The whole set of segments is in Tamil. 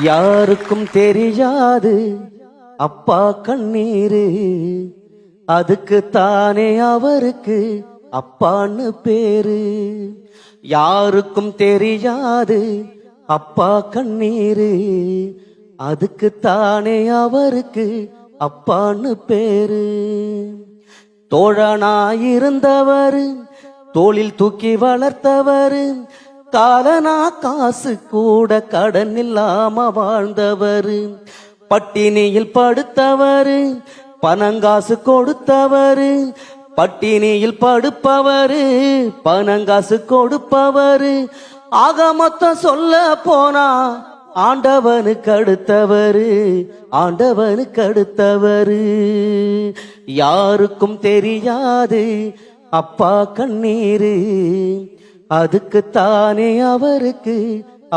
யாருக்கும் தெரியாது அப்பா கண்ணீரு, அதுக்கு தானே அவருக்கு அப்பான்னு பேரு. யாருக்கும் தெரியாது அப்பா கண்ணீரு, அதுக்கு தானே அவருக்கு அப்பான்னு பேரு. தோழனாயிருந்தவர், தோளில் தூக்கி வளர்த்தவர், காலனா காசு கூட கடன் இல்லாம வாழ்ந்தவர், பட்டினியில் படுத்தவர், பணங்காசு கொடுத்தவர், பட்டினியில் படுப்பவர், பணங்காசு கொடுப்பவர், ஆக மொத்தம் சொல்ல போனா ஆண்டவனுக்கு அடுத்தவர், ஆண்டவனுக்கு அடுத்தவர். யாருக்கும் தெரியாது அப்பா கண்ணீரு, அதுக்கு தானே அவருக்கு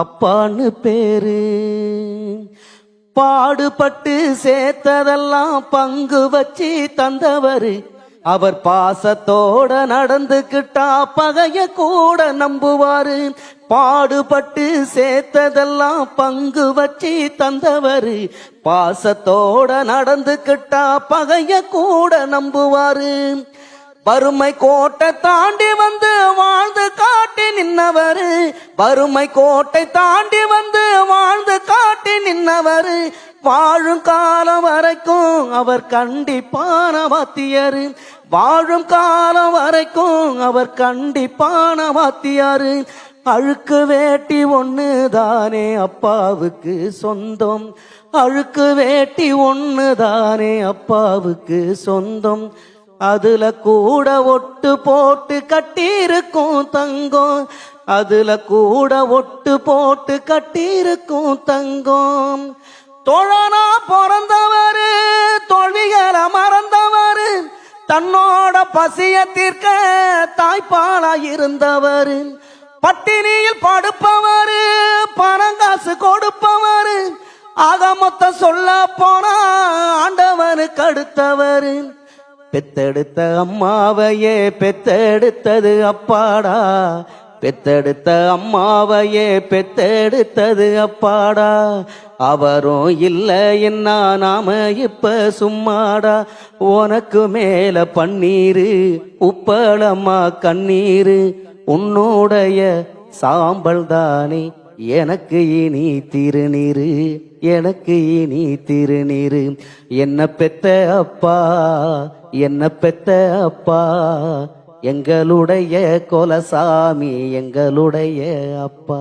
அப்பான்னு பேரு. பாடுபட்டு சேர்த்ததெல்லாம் பங்கு வச்சு தந்தவர், அவர் பாசத்தோட நடந்துக்கிட்டா பகைய கூட நம்புவாரு. பாடுபட்டு சேர்த்ததெல்லாம் பங்கு வச்சு தந்தவர், பாசத்தோட நடந்துக்கிட்டா பகைய கூட நம்புவாரு. வறுமை கோட்டை தாண்டி வந்து வாழ்ந்து காட்டி நின்னவர், வறுமை கோட்டை தாண்டி வந்து வாழ்ந்து காட்டி நின்னவர், வாழும் காலம் வரைக்கும் அவர் கண்டிப்பான வாத்தியாரு, வாழும் காலம் வரைக்கும் அவர் கண்டிப்பான வாத்தியாரு. அழுக்கு வேட்டி ஒண்ணு தானே அப்பாவுக்கு சொந்தம், அழுக்கு வேட்டி ஒண்ணு தானே அப்பாவுக்கு சொந்தம், அதுல கூட ஒட்டு போட்டு கட்டியிருக்கும் தங்கம், அதுல கூட ஒட்டு போட்டு கட்டியிருக்கும் தங்கம். தோழனா பிறந்தவரு, தோல்விகளை மறந்தவரு, தன்னோட பசிய தீர்க்க தாய்ப்பாலா இருந்தவரு, பட்டினியில் படுப்பவரு, பணங்காசு கொடுப்பவரு, ஆக மொத்தம் சொல்ல போனா ஆண்டவனுக்கு அடுத்தவரு. பெத்தெடுத்த அம்மாவையே பெத்தெடுத்தது அப்பாடா, பெத்தெடுத்த அம்மாவையே பெத்தெடுத்தது அப்பாடா, அவரும் இல்லைன்னா நாம இப்ப சும்மாடா. உனக்கு மேல பன்னீரு உப்பளம்மா கண்ணீரு, உன்னுடைய சாம்பல் தானே எனக்கு இனி திருநீரு, எனக்கு இனி திருநீரு. என்ன பெத்த அப்பா, என்ன பெத்த அப்பா, எங்களுடைய குலசாமி, எங்களுடைய அப்பா.